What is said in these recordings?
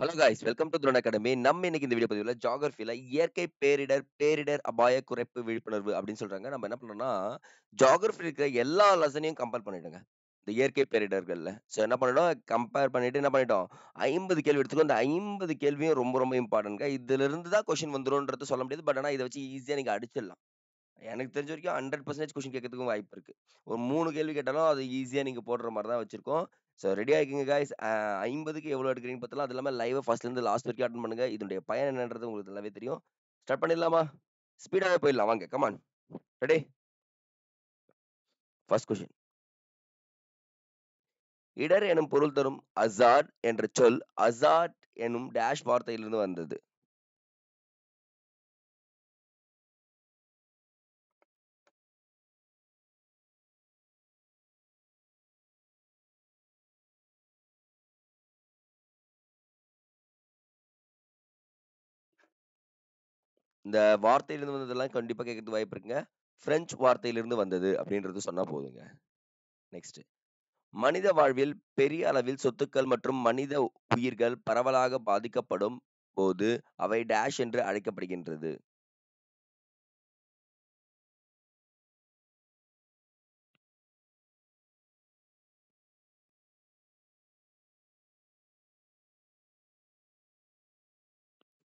Hello guys welcome to drone academy. நம்ம இன்னைக்கு இந்த வீடியோ பதிவுல ஜியோகிராஃபில இயற்கை பேரிடர், பேரிடர் அபாய குறைப்பு விழிப்புணர்வு அப்படின்னு சொல்றாங்க. நம்ம என்ன பண்ணோம்னா, ஜியோகிராஃபில இருக்கிற எல்லா லெசனையும் கம்பேர் பண்ணிட்டோங்க. இந்த இயற்கை பேரிடர்கள்ல. ஸோ என்ன பண்ணிட்டோம், கம்பேர் பண்ணிட்டு என்ன பண்ணிட்டோம், 50 கேள்வி எடுத்துக்கோ. இந்த 50 கேள்வியும் ரொம்ப ரொம்ப இம்பார்ட்டன்ட்ங்க. இதிலிருந்து தான் கொஸ்டின் வந்துரும்ன்றது சொல்ல முடியாது. பட் ஆனா இத வச்சு ஈஸியா நீங்க அடிச்சிடலாம். எனக்கு தெரிஞ்ச வரைக்கும் 100% கொஸ்டின் கேட்கறதுக்கும் வாய்ப்பு இருக்கு. ஒரு 3 கேள்வி கேட்டாலும் அது ஈஸியா நீங்க போடுற மாரி தான் வச்சிருக்கோம். ஸோ ரெடி ஆயிக்கங்க காய்ஸ். 50க்கு எவ்வளோ எடுக்கிறீங்கன்னு பார்த்தலாம். அது இல்லாம லைவ ஃபர்ஸ்ட்லேருந்து லாஸ்ட் வரைக்கும் அட்டெண்ட் பண்ணுங்க. இதனுடைய பயன் என்னன்றது உங்களுக்கு நல்லாவே தெரியும். ஸ்டார்ட் பண்ணிடலாமா? ஸ்பீடாவே போயிடலாம் வாங்க. Come on. Ready? First question. இடர் எனும் பொருள் தரும் ஹசார்ட் என்ற சொல் ஹசார்ட் எனும் டேஷ் வார்த்தையிலிருந்து வந்தது. இந்த வார்த்தையிலிருந்து வந்ததெல்லாம் கண்டிப்பா கேட்கறதுக்கு வாய்ப்பு இருக்குங்க. பிரெஞ்சு வார்த்தையிலிருந்து வந்தது அப்படின்றது சொன்னா போதுங்க. நெக்ஸ்ட். மனித வாழ்வில் பெரிய அளவில் சொத்துக்கள் மற்றும் மனித உயிர்கள் பரவலாக பாதிக்கப்படும் போது அவை டேஷ் என்று அழைக்கப்படுகின்றது.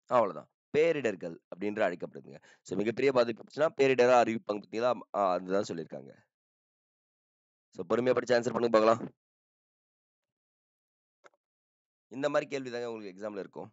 அவ்வளவுதான். பேரிடர்கள் அப்படின்று அழைக்கப்படுதுங்க. ஸோ மிகப்பெரிய பாதிப்பு பேரிடரா அறிவிப்பாங்க பார்த்தீங்களா? அதுதான் சொல்லியிருக்காங்க. ஸோ பொறுமையா படிச்சு ஆன்சர் பண்ணுங்க பார்க்கலாம். இந்த மாதிரி கேள்வி தாங்க உங்களுக்கு எக்ஸாம்ல இருக்கும்.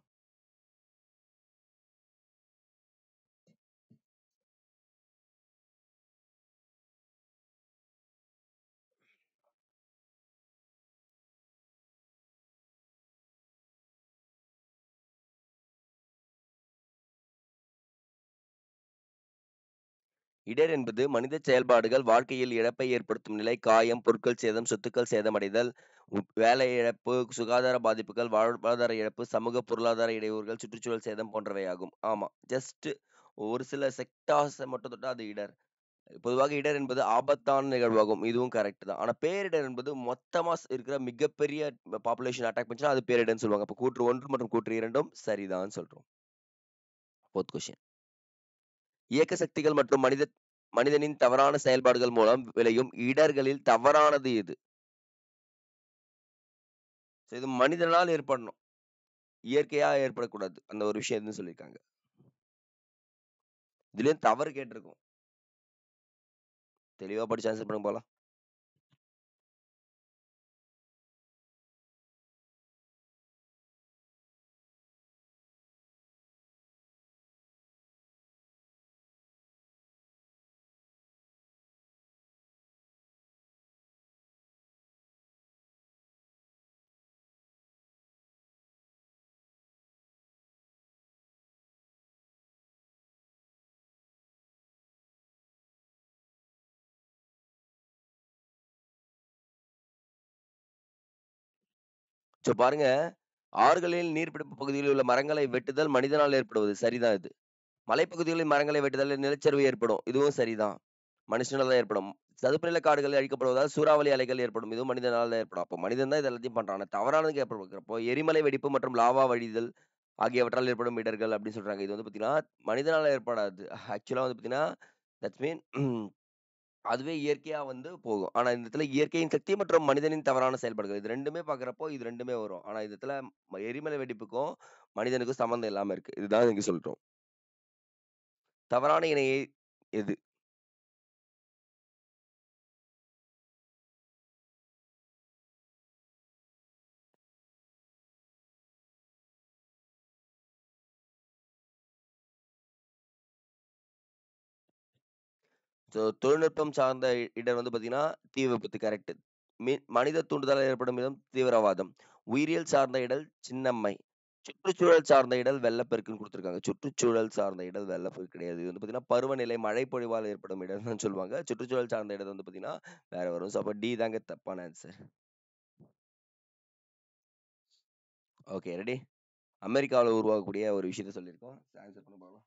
இடர் என்பது மனித செயல்பாடுகள் வாழ்க்கையில் இழப்பை ஏற்படுத்தும் நிலை, காயம், பொருட்கள் சேதம், சொத்துக்கள் சேதமடைதல், வேலை இழப்பு, சுகாதார பாதிப்புகள், வாழ்வாதார இழப்பு, சமூக பொருளாதார இடையூறுகள், சுற்றுச்சூழல் சேதம் போன்றவையாகும். ஆமா. ஜஸ்ட் ஒரு சில செக்டார்ஸ மட்டும் தொட்டா அது இடர். பொதுவாக இடர் என்பது ஆபத்தான நிகழ்வாகும். இதுவும் கரெக்ட் தான். ஆனா பேரிடர் என்பது மொத்தமா இருக்கிற மிகப்பெரிய பாப்புலேஷன் அட்டாக் பண்ணுச்சுன்னா அது பேரிடர்ன்னு சொல்லுவாங்க. அப்ப கூற்று 1 மற்றும் கூற்று 2ம் சரிதான்னு சொல்றோம். 4த் கொஸ்டின். இயக்க சக்திகள் மற்றும் மனிதனின் தவறான செயல்பாடுகள் மூலம் விளையும் இடர்களில் தவறானது எது? So, இது மனிதனால் ஏற்படணும். இயற்கையா ஏற்படக்கூடாது. அந்த ஒரு விஷயம் எதுன்னு சொல்லியிருக்காங்க. இதுலயும் தவறு கேட்டிருக்கும். தெளிவா படிச்சு ஆன்சர் பண்ணுங்க போலாம். சோ பாருங்க, ஆறுகளில் நீர்பிடிப்பு பகுதிகளில் உள்ள மரங்களை வெட்டுதல் மனிதனால் ஏற்படுவது. சரிதான் இது. மலைப்பகுதிகளில் மரங்களை வெட்டுதல் நிலச்சரிவு ஏற்படும். இதுவும் சரிதான். மனுஷனால தான் ஏற்படும். சதுப்பு நில காடுகள் அழிக்கப்படுவதால் சூறாவளி அலைகள் ஏற்படும். இதுவும் மனிதனால தான் ஏற்படும். அப்போ மனிதன் தான் இது எல்லாத்தையும் பண்றான். ஆனா தவறானது ஏற்படுறப்போ எரிமலை வெடிப்பு மற்றும் லாவா வழிதல் ஆகியவற்றால் ஏற்படும் இடர்கள் அப்படின்னு சொல்றாங்க. இது வந்து பார்த்தீங்கன்னா, மனிதனால ஏற்படாது. ஆக்சுவலா வந்து பார்த்தீங்கன்னா, தட்ஸ் மீன் அதுவே இயற்கையா வந்து போகும். ஆனா இந்த இடத்துல இயற்கையின் சக்தி மற்றும் மனிதனின் தவறான செயல்பாடுகள். இது 2மே பார்க்கிறப்போ இது 2மே வரும். ஆனா இந்த இடத்துல எரிமலை வெடிப்புக்கும், மனிதனுக்கும் சம்மந்தம் இல்லாம இருக்கு. இதுதான் இங்க சொல்றோம். தவறான இணையை எது? தொழில்நுட்பம் சார்ந்த இடர் வந்து பார்த்தீங்கன்னா, தீ விபத்து கரெக்ட். மனித தூண்டுதலால் ஏற்படும் விதம் தீவிரவாதம். உயிரியல் சார்ந்த இடர் சின்னம்மை. சுற்றுச்சூழல் சார்ந்த இடர் வெள்ளப்பெருக்குன்னு குடுத்துருக்காங்க. சுற்றுச்சூழல் சார்ந்த இடர் வெள்ளப்பெருக்கு கிடையாது. இது வந்து பார்த்தீங்கன்னா, பருவநிலை மழை பொழிவால் ஏற்படும் இடர்ன்னு சொல்லுவாங்க. சுற்றுச்சூழல் சார்ந்த இடர் வந்து பார்த்தீங்கன்னா, வேற வரும். ஸோ அப்ப டி தாங்க தப்பான ஆன்சர். Okay ready? அமெரிக்காவுல உருவாகக்கூடிய ஒரு விஷயத்த சொல்லியிருக்கோம். ஆன்சர் பண்ண பார்க்கலாம்.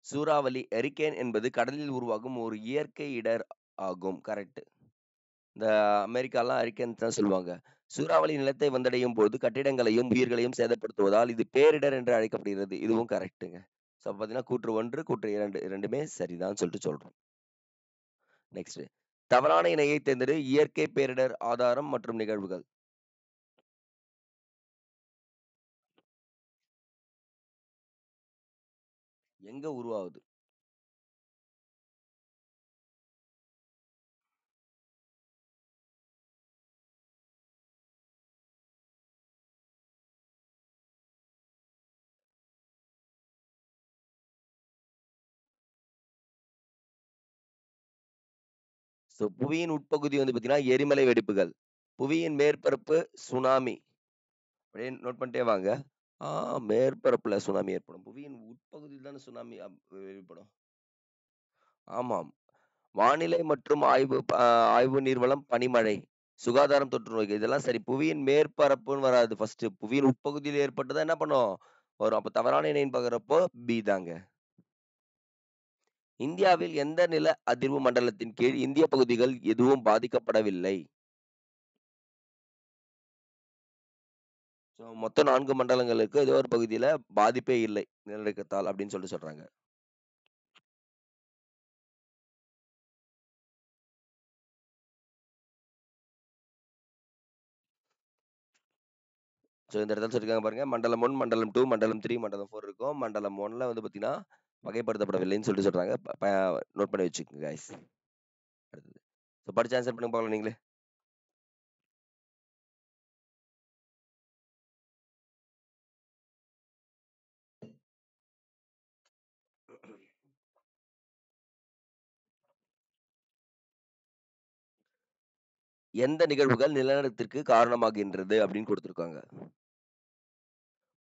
சூறாவளி ஹரிக்கேன் என்பது கடலில் உருவாகும் ஒரு இயற்கை இடர் ஆகும். கரெக்ட். இந்த அமெரிக்காலாம் ஹரிக்கேன் தான் சொல்லுவாங்க. சூறாவளி நிலத்தை வந்தடையும் போது கட்டிடங்களையும், உயிர்களையும் சேதப்படுத்துவதால் இது பேரிடர் என்று அழைக்கப்படுகிறது. இதுவும் கரெக்ட்டுங்க. ஸோ பார்த்தீங்கன்னா, கூற்று 1, கூற்று 2 2மே சரிதான்னு சொல்லிட்டு சொல்றோம். நெக்ஸ்ட். தவறான இணையை தேர்ந்தெடு. இயற்கை பேரிடர் ஆதாரம் மற்றும் நிகழ்வுகள். எங்க உருவாகுது? ஸோ புவியின் உட்பகுதி வந்து பார்த்தீங்கன்னா, எரிமலை வெடிப்புகள். புவியின் மேற்பரப்பு சுனாமி. அப்படியே நோட் பண்ணிட்டே வாங்க. ஆ மேற்பரப்புல சுனாமி ஏற்படும். புவியின் உட்பகுதியில் தானே சுனாமி ஏற்படும். ஆமாம். வானிலை மற்றும் ஆய்வு நீர்வளம், பனிமழை, சுகாதாரம், தொற்று நோய்கள் இதெல்லாம் சரி. புவியின் மேற்பரப்புன்னு வராது ஃபர்ஸ்ட். புவியின் உட்பகுதியில் ஏற்பட்டதா என்ன பண்ணும்? வரும். அப்ப தவறான இணைன்னு பார்க்குறப்போ பி தாங்க. இந்தியாவில் எந்த நில அதிர்வு மண்டலத்தின் கீழ் இந்திய பகுதிகள் எதுவும் பாதிக்கப்படவில்லை? ஸோ மொத்தம் 4 மண்டலங்களுக்கு ஏதோ ஒரு பகுதியில பாதிப்பே இல்லை நிலநடுக்கத்தால் அப்படின்னு சொல்லிட்டு சொல்றாங்க. ஸோ இந்த இடத்துல சொல்லியிருக்காங்க பாருங்க. மண்டலம் 1, மண்டலம் 2, மண்டலம் 3, மண்டலம் 4 இருக்கும். மண்டலம் 1ல வந்து பார்த்தீங்கன்னா, வகைப்படுத்தப்படவில்லைன்னு சொல்லிட்டு சொல்றாங்க. நோட் பண்ணி வச்சுக்கோங்க கைஸ். அடுத்தது. ஸோ படிச்சு ஆன்சர் பண்ணுங்க பார்க்கலாம் நீங்களே. எந்த நிகழ்வுகள் நிலநடுக்கத்திற்கு காரணமாகின்றது அப்படின்னு கொடுத்திருக்காங்க.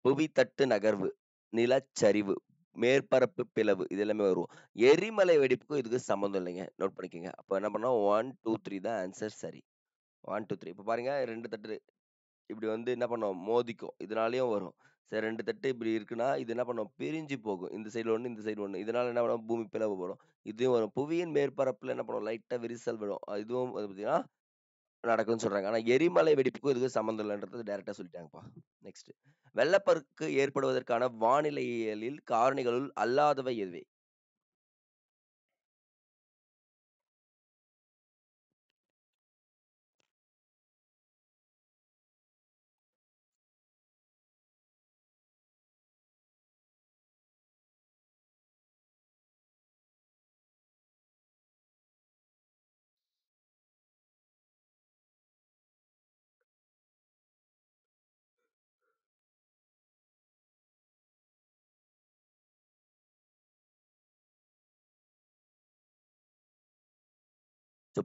புவித்தட்டு நகர்வு, நிலச்சரிவு, மேற்பரப்பு பிளவு இது எல்லாமே வரும். எரிமலை வெடிப்புக்கும் இதுக்கு சம்மந்தம் இல்லைங்க. நோட் பண்ணிக்கோங்க. அப்ப என்ன பண்ணோம் 1, 2, 3 தான் ஆன்சர் சரி. 1, 2, 3. இப்ப பாருங்க 2 தட்டு இப்படி வந்து என்ன பண்ணும் மோதிக்கும். இதனாலயும் வரும். சரி 2 தட்டு இப்படி இருக்குன்னா, இது என்ன பண்ணும் பிரிஞ்சு போகும். இந்த சைடு 1, இந்த சைடு 1. இதனால என்ன பண்ணும் பூமி பிளவு வரும். இதுவும் வரும். புவியின் மேற்பரப்புல என்ன பண்ணும் லைட்டா விரிசல் விடும். இதுவும் வந்து பார்த்தீங்கன்னா நடக்கும்னு சொல்றாங்க. ஆனா எரிமலை வெடிப்புக்கும் இதுக்கும் சம்மந்தம் இல்லன்றது டைரக்ட்டா சொல்லிட்டாங்கப்பா. நெக்ஸ்ட். வெள்ளப்பெருக்கு ஏற்படுவதற்கான வானிலையியலில் காரணிகளுள் அல்லாதவை எவை?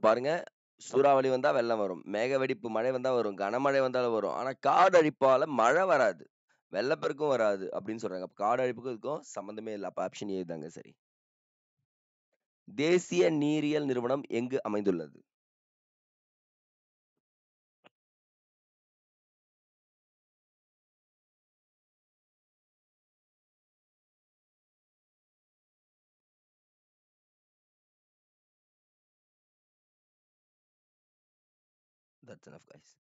பாருங்க. சூறாவளி வந்தா வெள்ளம் வரும். மேக வெடிப்பு மழை வந்தா வரும். கனமழை வந்தாலும் வரும். ஆனா காடழிப்பால மழை வராது. வெள்ளப்பெருக்கும் வராது அப்படின்னு சொல்றாங்க. அப்ப காடழிப்புக்கும் இதுக்கும் சம்மந்தமே இல்ல. அப்ப ஆப்ஷன் ஏ தாங்க சரி. தேசிய நீரியல் நிறுவனம் எங்கு அமைந்துள்ளது? That's enough guys.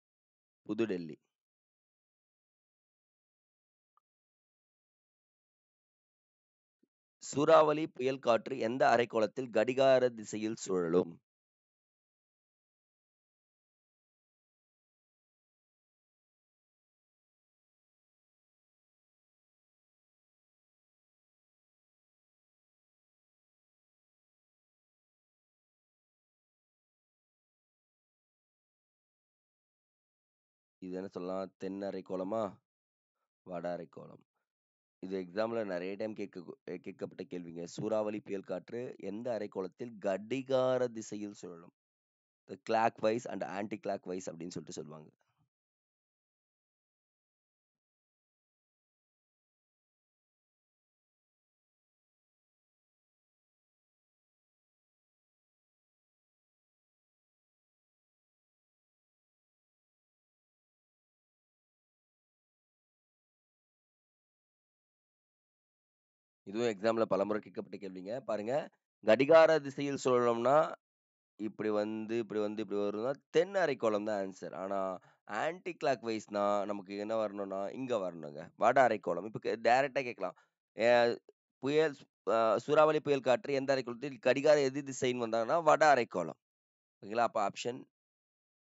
புதுடெல்லி. சூறாவளி, புயல் காற்று எந்த அரைக்கோளத்தில் கடிகார திசையில் சுழலும்? இது என்ன சொல்லலாம்? தென் அரைக்கோளமா? வட அரைக்கோளம். இது எக்ஸாம்ல நெறைய டைம் கேட்கப்பட்ட கேள்விங்க. சூறாவளி, புயல் காற்று எந்த அரைக்கோளத்தில் கடிகார திசையில் சுழலும்? Clockwise and anticlockwise அப்படின்னு சொல்லிட்டு சொல்லுவாங்க. இதுவும் எக்ஸாம்ல பலமுறை கேட்கப்பட்ட கேள்விங்க. பாருங்க, கடிகார திசையில் சுழலும்னா, இப்படி வரும்னா, தென் அரைக்கோளம் தான் ஆன்ஸர். ஆனா, ஆன்டி கிளாக் வைஸ்னா நமக்கு என்ன வரணும்னா, இங்க வரணுங்க. வட அரைக்கோளம். இப்ப டைரக்ட்டா கேட்கலாம். அ புயல் சூறாவளி, புயல் காற்று எந்த அரைக்கோளத்தில் கடிகார எதிர் திசைன்னு வந்தாங்கன்னா, வட அரைக்கோளம். ஓகேங்களா? அப்ப ஆப்ஷன்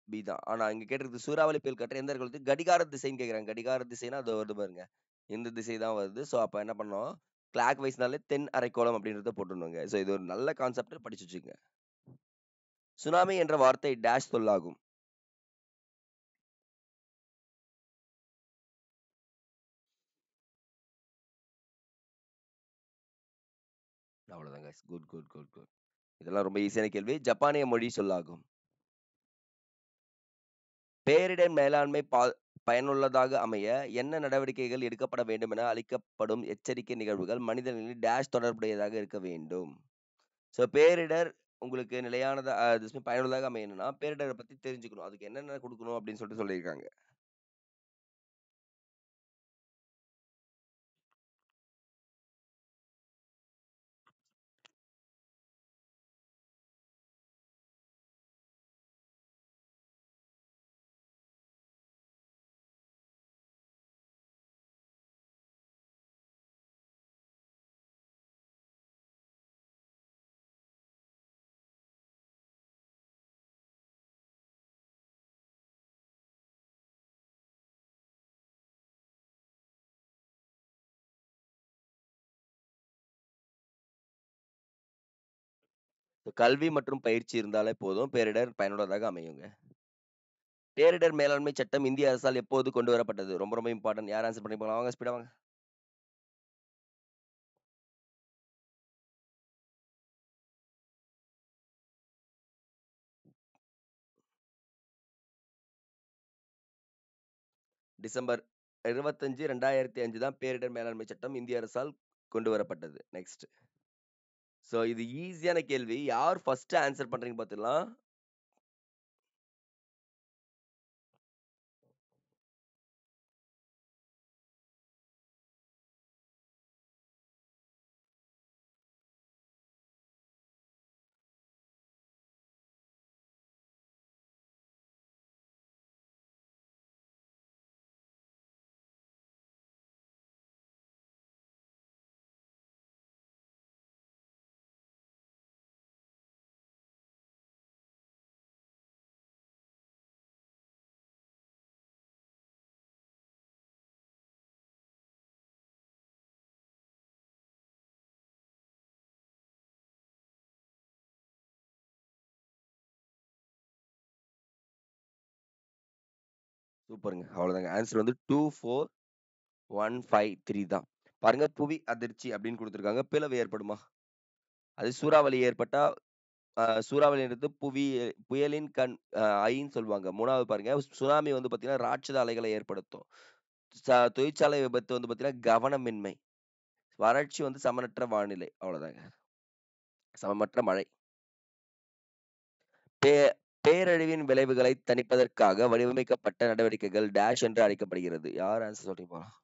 பி தான். ஆனா இங்க கேட்டிருக்குது சூறாவளி, புயல் காற்று எந்த அரைக்கோளத்தில் கடிகார திசைன்னு கேட்குறாங்க. கடிகார திசைன்னா அது வருது பாருங்க. இந்த திசை தான் வருது. ஸோ, அப்ப என்ன பண்ணணும், கிளாக் வைஸ்னாலே தென் அரைக்கோளம் அப்படின்றத போட்டுடணுங்க. ஸோ, இது ஒரு நல்ல கான்செப்ட் படிச்சு வச்சுக்கங்க. சுனாமி என்ற வார்த்தை டேஷ் சொல்லாகும். அவ்வளோதான் guys. Good, good, good, good. இதெல்லாம் ரொம்ப ஈஸியான கேள்வி. ஜப்பானிய மொழி சொல்லாகும். பேரிடர் மேலாண்மை பயனுள்ளதாக அமைய என்ன நடவடிக்கைகள் எடுக்கப்பட வேண்டும் என அளிக்கப்படும் எச்சரிக்கை நிகழ்வுகள் மனிதர்களின் டேஷ் தொடர்புடையதாக இருக்க வேண்டும். ஸோ பேரிடர் உங்களுக்கு நிலையானதா பயனுள்ளதாக அமையணும்னா, பேரிடரை பத்தி தெரிஞ்சுக்கணும். அதுக்கு என்னென்ன குடுக்கணும் அப்படின்னு சொல்லிட்டு சொல்லியிருக்காங்க. கல்வி மற்றும் பயிற்சி இருந்தாலே போதும். பேரிடர் பயனுள்ளதாக அமையுங்க. பேரிடர் மேலாண்மை சட்டம் இந்திய அரசால் எப்போது கொண்டு வரப்பட்டது? ரொம்ப ரொம்ப இம்பார்ட்டன்ட். யார் ஆன்சர் பண்ணி போலாம்? வாங்க ஸ்பீடா வாங்க. டிசம்பர் 25, 2005 தான் பேரிடர் மேலாண்மை சட்டம் இந்திய அரசால் கொண்டு வரப்பட்டது. நெக்ஸ்ட். ஸோ இது ஈஸியான கேள்வி. யார் ஃபர்ஸ்ட் ஆன்சர் பண்றீங்க பார்த்துடலாம். சூப்பருங்க. அவ்வளோதாங்க. ஆன்சர் வந்து 24153 தான். பாருங்க புவி அதிர்ச்சி அப்படின்னு குடுத்துருக்காங்க. பிளவு ஏற்படுமா? அது சூறாவளி ஏற்பட்டா சூறாவளின்றது புயலின் கண் ஐன்னு சொல்லுவாங்க. 3வது பாருங்க சுனாமி வந்து பார்த்தீங்கன்னா, ராட்சத அலைகளை ஏற்படுத்தும். தொழிற்சாலை விபத்து வந்து பார்த்தீங்கன்னா, கவனமின்மை. வறட்சி வந்து சமனற்ற வானிலை. அவ்வளோதாங்க. சமமற்ற மழை. பே பேரழிவின் விளைவுகளை தணிப்பதற்காக வடிவமைக்கப்பட்ட நடவடிக்கைகள் டேஷ் என்று அழைக்கப்படுகிறது. யார் ஆன்சர் சொல்றீங்க பார்க்கலாம்?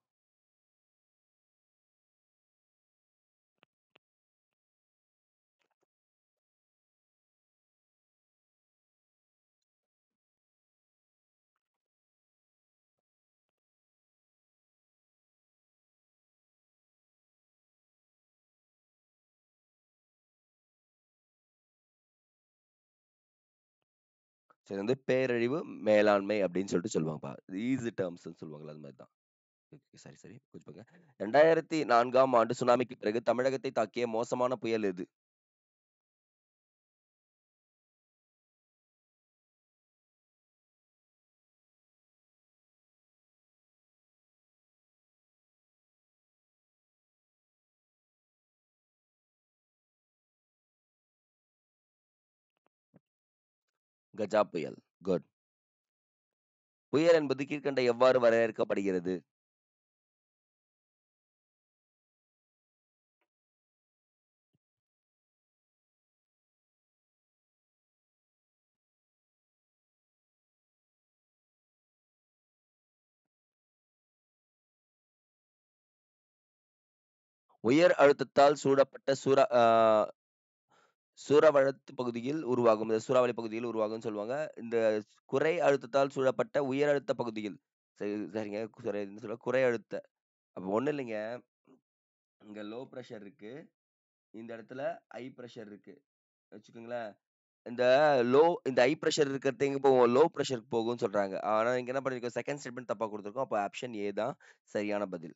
சரி வந்து பேரழிவு மேலாண்மை அப்படின்னு சொல்லிட்டு சொல்லுவாங்கப்பா. ஈஸி டெர்ம்ஸ்ன்னு சொல்லுவாங்கல்ல அது மாரி தான். சரி, சரி. புரிஞ்சுக்கோங்க. 2004ஆம் ஆண்டு சுனாமிக்கு பிறகு தமிழகத்தை தாக்கிய மோசமான புயல் எது? கஜா புயல். குட். புயல் என்பது கீழ்க்கண்ட எவ்வாறு வரையறுக்கப்படுகிறது? உயர் அழுத்தத்தால் சூடப்பட்ட சூறாவளத்து பகுதியில் உருவாகும். இந்த சூறாவளி பகுதியில் உருவாகும்ன்னு சொல்லுவாங்க. இந்த குறை அழுத்தத்தால் சூழப்பட்ட உயர் அழுத்த பகுதியில். சரிங்க. என்ன சொல்ல குறை அழுத்த. அப்ப ஒண்ணும் இல்லைங்க. இங்க லோ பிரஷர் இருக்கு. இந்த இடத்துல ஹை பிரஷர் இருக்கு. வச்சுக்கோங்களேன். இந்த இந்த ஹை பிரஷர் இருக்கிறது எங்க போகும்? லோ பிரஷருக்கு போகும்ன்னு சொல்றாங்க. ஆனா இங்க என்ன பண்ணிருக்கோம்? செகண்ட் ஸ்டேட்மெண்ட் தப்பா குடுத்துருக்கோம். அப்ப ஆப்ஷன் ஏ தான் சரியான பதில்.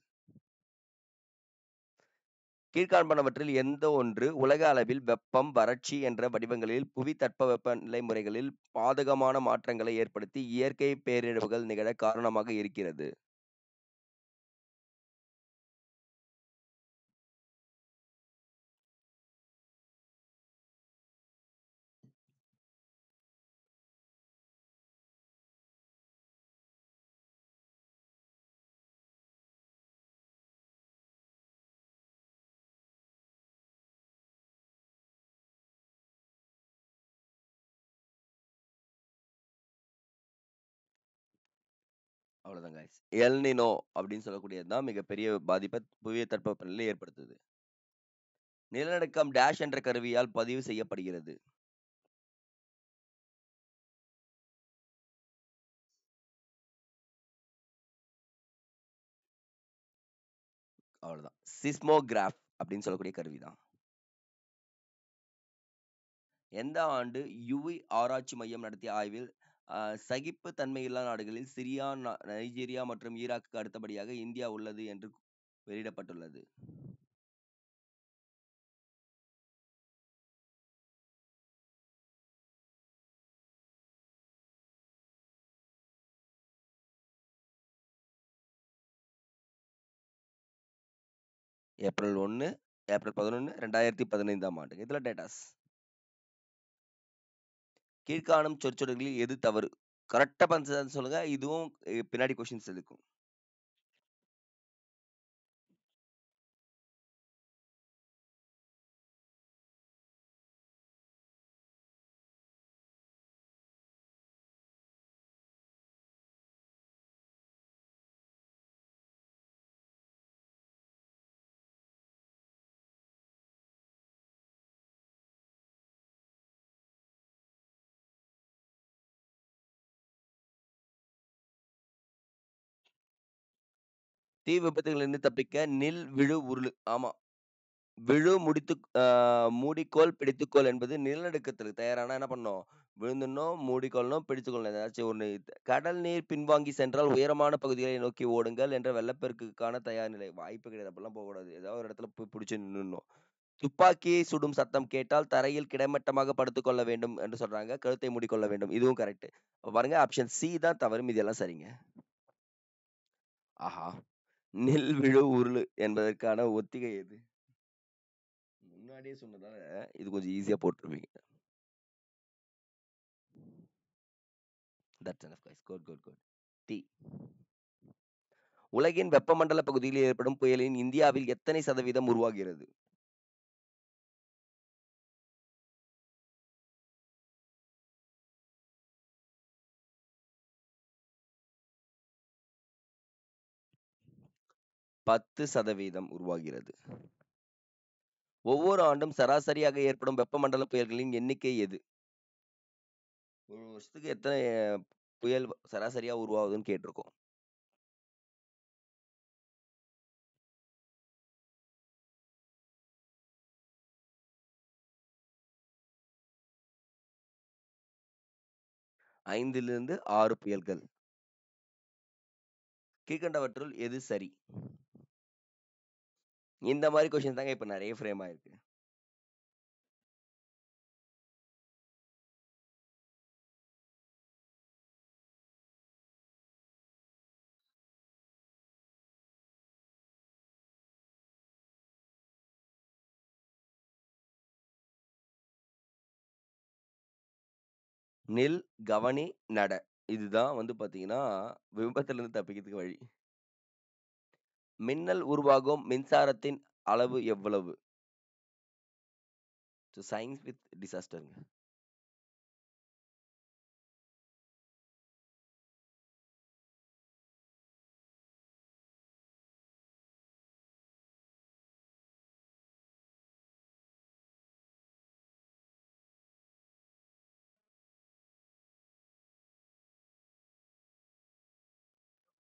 கீழ்காண்பனவற்றில் எந்த ஒன்று உலக அளவில் வெப்பம், வறட்சி என்ற வடிவங்களில் புவி தட்பவெப்பநிலை முறைகளில் பாதகமான மாற்றங்களை ஏற்படுத்தி இயற்கை பேரிழவுகள் நிகழ காரணமாக இருக்கிறது? அவ்வளவுதான் guys. எல் நினோ அப்படின்னு சொல்லக்கூடியது தான் மிகப்பெரிய பாதிப்பை புவி தட்பவெப்பநிலையில் ஏற்படுத்துது. நிலநடுக்கம் டேஷ் என்ற கருவியால் பதிவு செய்யப்படுகிறது. அவ்வளவுதான். சிஸ்மோகிராஃப் அப்படின்னு சொல்லக்கூடிய கருவிதான். எந்த ஆண்டு யுவி ஆராய்ச்சி மையம் நடத்திய ஆய்வில் சகிப்பு தன்மையில்லா நாடுகளில் சிரியா, நைஜீரியா மற்றும் ஈராக்குக்கு அடுத்தபடியாக இந்தியா உள்ளது என்று வெளியிடப்பட்டுள்ளது? ஏப்ரல் 1, ஏப்ரல் 11, 2015ஆம் ஆண்டு. இதுல டேட்டாஸ். கீழ்காணும் சொற்றொடர்களில் எது தவறு? கரெக்டா பஞ்சு சொல்லுங்க. இதுவும் பின்னாடி கொஸ்டின்ஸ் இருக்கும். தீ விபத்துகளிலிருந்து தப்பிக்க நில், விழு, உருளு. ஆமா. விழு, மூடிக்கோள், பிடித்துக்கோள் என்பது நிலநடுக்கத்திற்கு தயாரானா என்ன பண்ணணும்? விழுந்துடணும், மூடிக்கொள்ளணும், பிடித்துக்கொள்ளணும். ஏதாச்சும் ஒண்ணு. கடல் நீர் பின்வாங்கி சென்றால் உயரமான பகுதிகளை நோக்கி ஓடுங்கள் என்ற வெள்ளப்பெருக்குக்கான தயார் நிலை. வாய்ப்பு கிடையாது. அப்படிலாம் போகக்கூடாது. ஏதாவது ஒரு இடத்துல போய் பிடிச்சு நின்னுடணும். துப்பாக்கியை சுடும் சத்தம் கேட்டால் தரையில் கிடைமட்டமாக படுத்துக் கொள்ள வேண்டும் என்று சொல்றாங்க. கழுத்தை மூடிக்கொள்ள வேண்டும். இதுவும் கரெக்ட். பாருங்க ஆப்ஷன் சி தான் தவறு. மீதி எல்லாம் சரிங்க. ஆஹா! நில், விழு, உருளு என்பதற்கான ஒத்திகை எது? முன்னாடியே சொன்னதால இது கொஞ்சம் ஈஸியா போட்டுருவீங்க. That's enough guys. Good, good, good. D. உலகின் வெப்பமண்டல பகுதியில் ஏற்படும் புயலின் இந்தியாவில் எத்தனை சதவீதம் உருவாகிறது? பத்து சதவீதம் உருவாகிறது. ஒவ்வொரு ஆண்டும் சராசரியாக ஏற்படும் வெப்பமண்டல புயல்களின் எண்ணிக்கை எது? ஒரு வருஷத்துக்கு எத்தனை புயல் சராசரியா உருவாகுதுன்னு கேட்டிருக்கோம். ஐந்திலிருந்து 6 புயல்கள். கீழ்கண்டவற்றுள் எது சரி? இந்த மாதிரி கொஸ்டின் தாங்க இப்ப நிறைய ஃப்ரேம் ஆயிருக்கு. நில், கவனி, நட. இதுதான் வந்து பாத்தீங்கன்னா விபத்துல இருந்து தப்பிக்கிறதுக்கு வழி. மின்னல் உருவாகும் மின்சாரத்தின் அளவு எவ்வளவு? Science with டிசாஸ்டருங்க.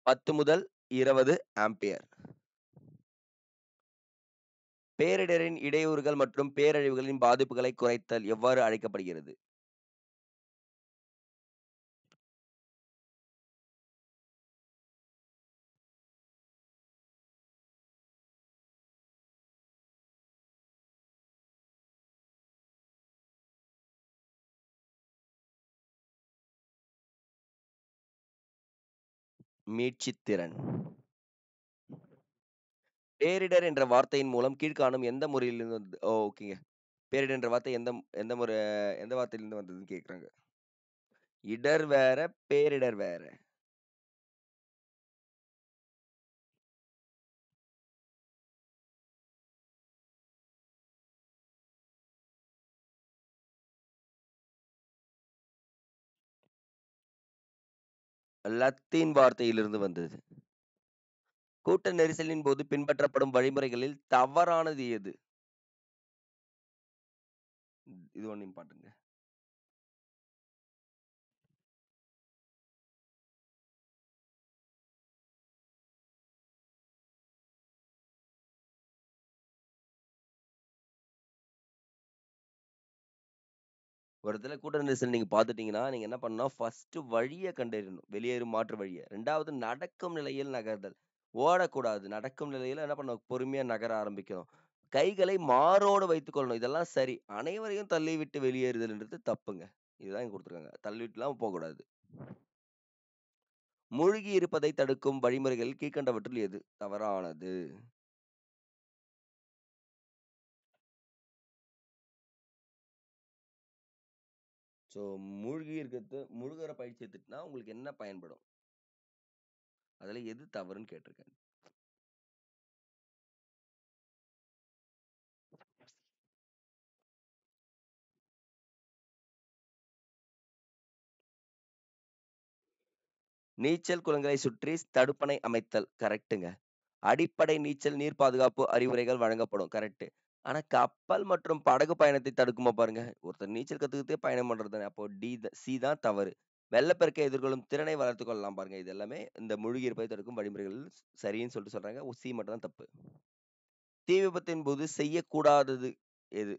10 முதல் 20 ஆம்பியர். பேரிடரின் இடையூறுகள் மற்றும் பேரழிவுகளின் பாதிப்புகளை குறைத்தல் எவ்வாறு அழைக்கப்படுகிறது? மீட்சித்திறன். பேரிடர் என்ற வார்த்தையின் மூலம் கீழ்க்காணும் எந்த முறையிலிருந்து வந்தது? ஓகேங்க. பேரிடர் என்ற வார்த்தை எந்த முறை எந்த வார்த்தையிலிருந்து வந்ததுன்னு கேட்குறாங்க. இடர் வேற, பேரிடர் வேற. லத்தீன் வார்த்தையிலிருந்து வந்தது. கூட்ட நெரிசலின் போது பின்பற்றப்படும் வழிமுறைகளில் தவறானது எது? இது ஒண்ணு இம்பார்ட்டன்ட்ங்க. ஒரு இடத்துல கூட்ட நெரிசல் நீங்க பார்த்துட்டீங்கன்னா, நீங்க என்ன பண்ணணும், ஃபர்ஸ்ட்டு வழிய கண்டறியணும். வெளியேறும் மாற்று வழிய. 2வது நடக்கும் நிலையில் நகர்தல். ஓடக்கூடாது. நடக்கும் நிலையில என்ன பண்ணணும், பொறுமையா நகர ஆரம்பிக்கணும். கைகளை மாரோடு வைத்துக் கொள்ளணும். இதெல்லாம் சரி. அனைவரையும் தள்ளிவிட்டு வெளியேறுதல்ன்றது தப்புங்க. இதுதான் இங்க குடுத்துருக்காங்க. தள்ளிவிட்டுலாம் போக்கூடாது. மூழ்கி இருப்பதை தடுக்கும் வழிமுறைகள் கீழ்க்கண்டவற்றுள் எது தவறானது? ஸோ முழுகுற பயிற்சி எடுத்துட்டுனா உங்களுக்கு என்ன பயன்படும்? அதுல எது தவறுன்னு கேட்டிருக்கேன். நீச்சல் குளங்களை சுற்றி தடுப்பணை அமைத்தல். கரெக்ட்டுங்க. அடிப்படை நீச்சல் நீர் பாதுகாப்பு அறிவுரைகள் வழங்கப்படும். கரெக்ட்டு. ஆனா கப்பல் மற்றும் படகு பயணத்தை தடுக்குமா பாருங்க. ஒருத்தர் நீச்சல் கத்துக்கிட்டே பயணம் பண்றது தானே. அப்போ சி தான் தவறு. வெள்ளப்பெருக்கை எதிர்கொள்ளும் திறனை வளர்த்துக் கொள்ளலாம் பாருங்க. இது எல்லாமே இந்த மூழ்கி இருப்பதை தடுக்கும் வழிமுறைகள் சரின்னு சொல்லிட்டு சொல்றாங்க. சி மட்டும் தான் தப்பு. தீ விபத்தின் போது செய்யக்கூடாதது எது?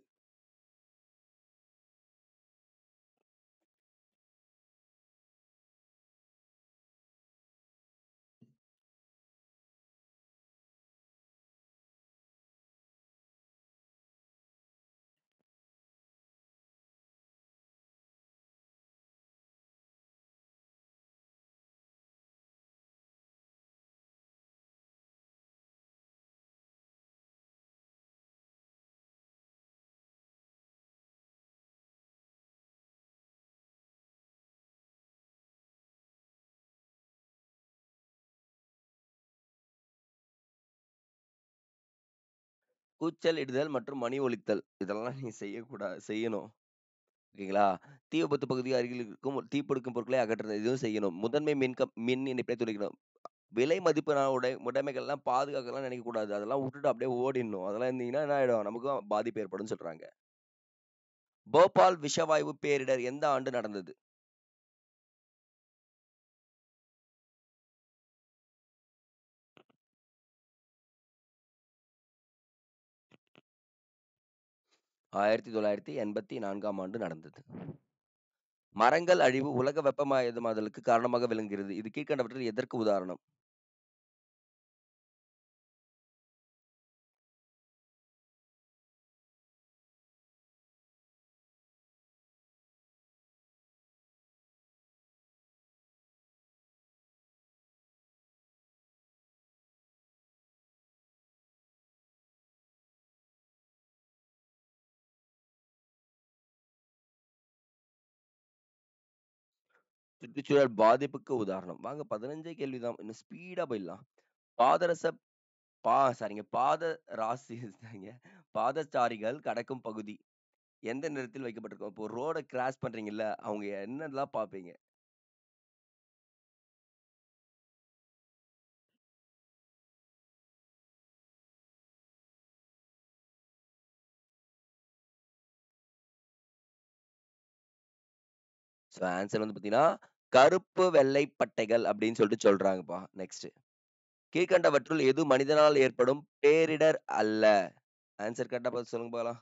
கூச்சல் இடுதல் மற்றும் மணி ஒலித்தல். இதெல்லாம் நீங்க செய்யணும். ஓகேங்களா? தீ விபத்து பகுதி அருகில் இருக்கும் தீப்பிடிக்கும் பொருட்களை அகற்றுதல். இதுவும் செய்யணும். முதன்மை மின் இணைப்பை துண்டிக்கணும். விலை மதிப்பிலான உடைமைகள்லாம் பாதுகாக்கலாம் நினைக்கக்கூடாது. அதெல்லாம் வுட்டுட்டு அப்படியே ஓடிடணும். அதெல்லாம் இருந்தீங்கன்னா என்ன ஆயிடும்? நமக்கும் பாதிப்பு ஏற்படும்னு சொல்றாங்க. போபால் விஷவாயு பேரிடர் எந்த ஆண்டு நடந்தது? 1984ஆம் ஆண்டு நடந்தது. மரங்கள் அழிவு உலக வெப்பமயமாதலுக்கு காரணமாக விளங்குகிறது. இது கீழ்க்கண்டவற்றில் எதற்கு உதாரணம்? சுற்றுச்சூழல் பாதிப்புக்கு உதாரணம். வாங்க 15 கேள்விதான். இன்னும் ஸ்பீடா போயிடலாம். பாதரச பாத ராசி சாரிங்க. பாதசாரிகள் கடக்கும் பகுதி எந்த நிறத்தில் வைக்கப்பட்டிருக்கும்? இப்போ ரோட கிராஸ் பண்றீங்கல்ல, அவங்க என்னலாம் பார்ப்பீங்க? ஸோ ஆன்சர் வந்து பார்த்தீங்கன்னா, கருப்பு வெள்ளை பட்டைகள் அப்படின்னு சொல்லிட்டு சொல்றாங்கப்பா. நெக்ஸ்ட். கீழ்க்கண்டவற்றுள் எது மனிதனால் ஏற்படும் பேரிடர் அல்ல? ஆன்சர் கரெக்ட்டா பார்த்து சொல்லுங்க பார்க்கலாம்.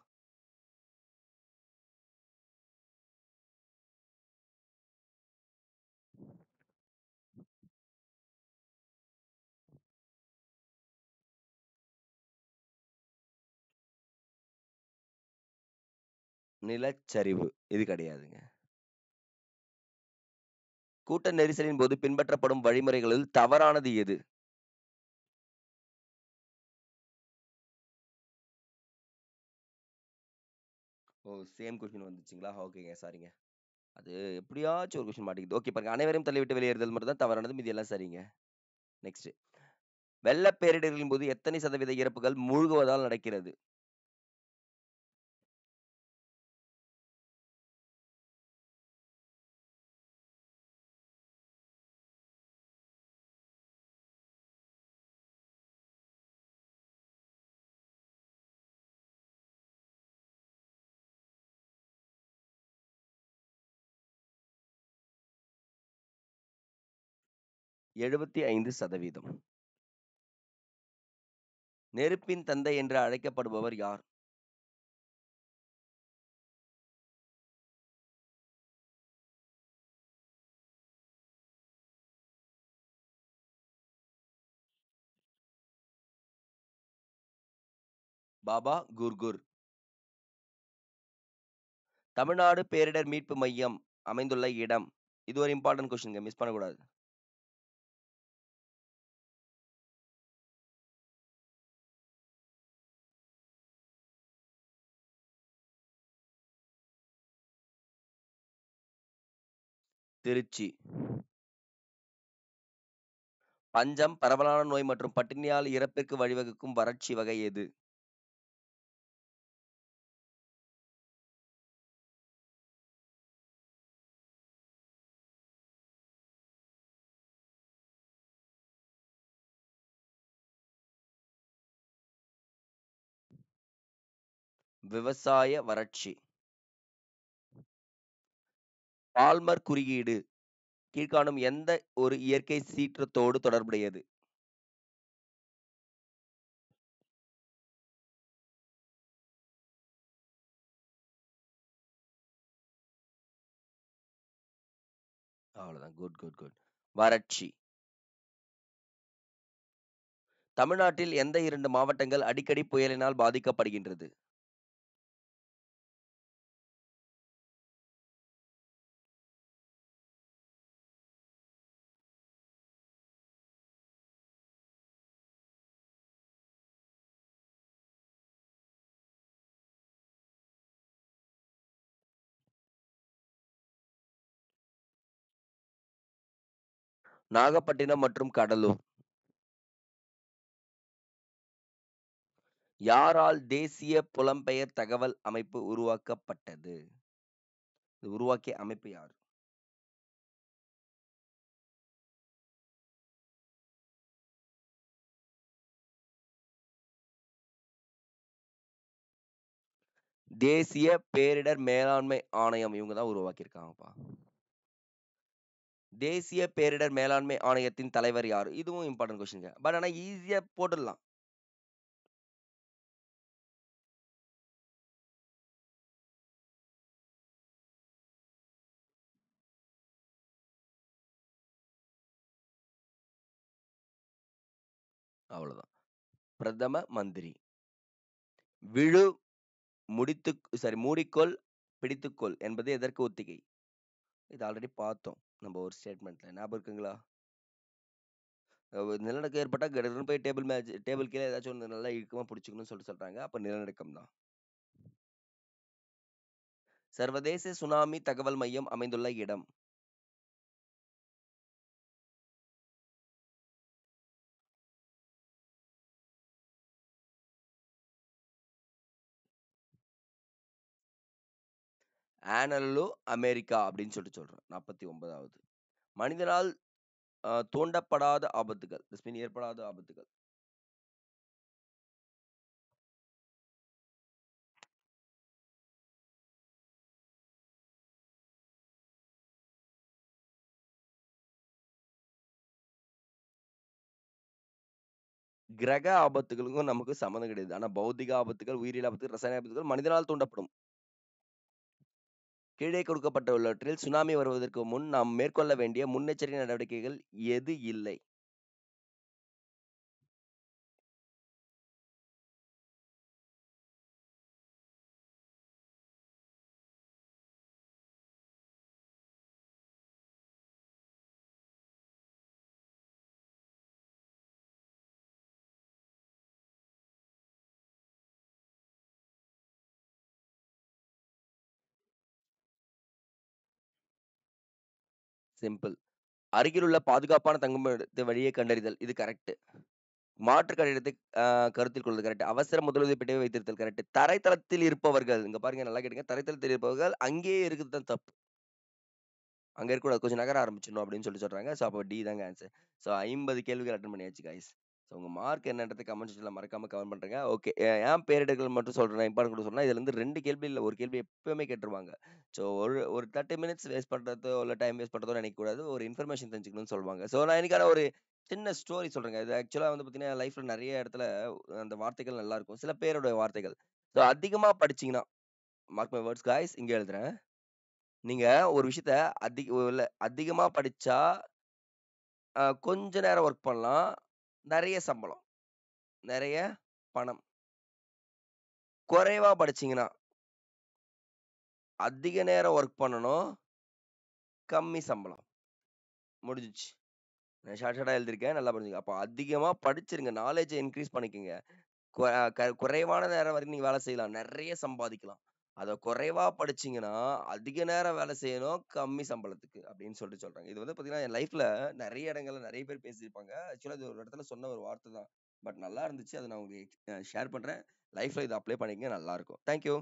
நிலச்சரிவு. இது கிடையாதுங்க. கூட்ட நெரிசலின் போது பின்பற்றப்படும் வழிமுறைகளில் தவறானது எது? ஓ! சேம் கொஸ்டின் வந்துச்சுங்களா? ஓகேங்க. சாரிங்க. அது எப்படியாச்சும் ஒரு கொஸ்டின் மாட்டிக்கிது. ஓகே பாருங்க. அனைவரையும் தள்ளிவிட்டு வெளியேறுதல் மட்டும் தான் தவறானது. மீதி எல்லாம் சரிங்க. நெக்ஸ்ட். வெள்ளப் பேரிடர்களின் போது எத்தனை சதவீத இறப்புகள் மூழ்குவதால் நடக்கிறது? - 75%. நெருப்பின் தந்தை என்று அழைக்கப்படுபவர் யார்? பாபா குர்குர். தமிழ்நாடு பேரிடர் மீட்பு மையம் அமைந்துள்ள இடம். இது ஒரு இம்பார்ட்டன்ட் கொஸ்டின்ங்க. மிஸ் பண்ணக்கூடாது. திருச்சி. பஞ்சம், பரவலான நோய் மற்றும் பட்டினியால் இறப்பிற்கு வழிவகுக்கும் வறட்சி வகை எது? விவசாய வறட்சி. பால்மர் குறியீடு கீழ்காணும் எந்த ஒரு இயற்கை சீற்றத்தோடு தொடர்புடையது? அவ்வளவுதான். Good, good, good. வறட்சி. தமிழ்நாட்டில் எந்த 2 மாவட்டங்கள் அடிக்கடி புயலினால் பாதிக்கப்படுகின்றது? நாகப்பட்டினம் மற்றும் கடலூர். யாரால் தேசிய புலம்பெயர் தகவல் அமைப்பு உருவாக்கப்பட்டது? இது உருவாக்கிய அமைப்பு யார்? தேசிய பேரிடர் மேலாண்மை ஆணையம் இவங்க தான் உருவாக்கியிருக்காங்கப்பா. தேசிய பேரிடர் மேலாண்மை ஆணையத்தின் தலைவர் யார்? இதுவும் இம்பார்ட்டன்ட் கொஸ்டின்ங்க. பட் ஆனா ஈஸியா போட்டுடலாம். அவ்வளவுதான். பிரதம மந்திரி. விழு முடித்து மூடிக்கொள், பிடித்துக்கொள் என்பது எதற்கு ஒத்திகை? இது ஆல்ரெடி பார்த்தோம். நம்ம ஒரு ஸ்டேட்மெண்ட்ல. ஞாபகம் இருக்குங்களா? நிலநடுக்கம் ஏற்பட்டா கடகடன்னு போய் டேபிள் கீழ ஏதாச்சும் ஒண்ணு நல்லா இறுக்கமா புடிச்சுக்கணும்னு சொல்றாங்க. அப்ப நிலநடுக்கம் தான். சர்வதேச சுனாமி தகவல் மையம் அமைந்துள்ள இடம். ஆனல்லோ அமெரிக்கா அப்படின்னு சொல்றோம். 49வது. மனிதனால் தூண்டப்படாத ஆபத்துகள். திஸ் மீன் ஏற்படாத ஆபத்துகள். கிரக ஆபத்துகளுக்கும் நமக்கும் சம்மந்தம் கிடையாது. ஆனா பௌத்திக ஆபத்துகள், உயிரியல் ஆபத்துகள், ரசாயன ஆபத்துகள் மனிதனால் தூண்டப்படும். கீழே கொடுக்கப்பட்டுள்ளவற்றில் சுனாமி வருவதற்கு முன் நாம் மேற்கொள்ள வேண்டிய முன்னெச்சரிக்கை நடவடிக்கைகள் எது இல்லை? சிம்பிள். அருகிலுள்ள பாதுகாப்பான தங்குமிடத்து வழியை கண்டறிதல். இது கரெக்ட். மாற்று கட்டிடத்தை கருத்தில் கொள்வது கரெக்ட். அவசர முதலுதவி பெட்டியை வைத்திருத்தல் கரெக்ட். தரைத்தளத்தில் இருப்பவர்கள், இங்க பாருங்க நல்லா கேட்டுங்க. தரைத்தளத்தில் இருப்பவர்கள் அங்கேயே இருக்கிறது தான் தப்பு. அங்க இருக்கக்கூடாது. கொஞ்சம் நகர ஆரம்பிச்சிடணும் அப்படின்னு சொல்றாங்க. ஸோ அப்போ டி தாங்க ஆன்ஸர். ஸோ 50 கேள்விகள் அட்டெண்ட் பண்ணியாச்சு காய்ஸ். ஸோ உங்க மார்க் என்னன்றத கமெண்ட் செக்ஷன்ல மறக்காம கமெண்ட் பண்றேங்க. ஓகே. ஏன் பேரிடர்கள் மட்டும் சொல்றேன், இம்பார்ட்டன்ட் கூட சொன்னா, இதுல இருந்து 2 கேள்வி இல்ல, 1 கேள்வி எப்பவுமே கேட்டுருவாங்க. ஸோ ஒரு ஒரு 30 மினிட்ஸ் வேஸ்ட் பண்றதோ, இல்ல டைம் வேஸ்ட் பண்றதோ நினைக்கக்கூடாது. ஒரு இன்ஃபர்மேஷன் தெரிஞ்சுக்கணும்னு சொல்லுவாங்க. ஸோ நான் இன்னைக்கான ஒரு சின்ன ஸ்டோரி சொல்றேங்க. இது ஆக்சுவலா வந்து பார்த்தீங்கன்னா, லைஃப்ல நெறைய இடத்துல அந்த வார்த்தைகள் நல்லா இருக்கும். சில பேரோட வார்த்தைகள். ஸோ அதிகமா படிச்சீங்கன்னா மார்க் மை வேர்ட்ஸ் காய்ஸ், இங்க எழுதுறேன். நீங்க ஒரு விஷயத்த அதிகமா படிச்சா, கொஞ்ச நேரம் வொர்க் பண்ணலாம். நெறைய சம்பளம், நெறைய பணம். குறைவா படிச்சீங்கன்னா, அதிக நேரம் வொர்க் பண்ணணும். கம்மி சம்பளம். முடிஞ்சுச்சு. நான் ஷார்ட்டா எழுதியிருக்கேன். நல்லா புரிஞ்சுங்க. அப்ப அதிகமா படிச்சிருங்க. நாலேட்ஜ இன்கிரீஸ் பண்ணிக்கங்க. கொ குறைவான நேரம் வரைக்கும் நீங்க வேலை செய்யலாம். நெறைய சம்பாதிக்கலாம். அத குறைவா படிச்சீங்கன்னா, அதிக நேரம் வேலை செய்யணும், கம்மி சம்பளத்துக்கு அப்படின்னு சொல்றாங்க. இது வந்து பார்த்தீங்கன்னா, என் லைஃப்ல நெறைய இடங்கள்ல நெறைய பேர் பேசியிருப்பாங்க. ஆக்சுவலா இது ஒரு இடத்துல சொன்ன ஒரு வார்த்தை தான். பட் நல்லா இருந்துச்சு. அத நான் உங்களுக்கு ஷேர் பண்றேன். லைஃப்ல இத அப்ளை பண்ணிக்கங்க. நல்லாருக்கும். Thank you.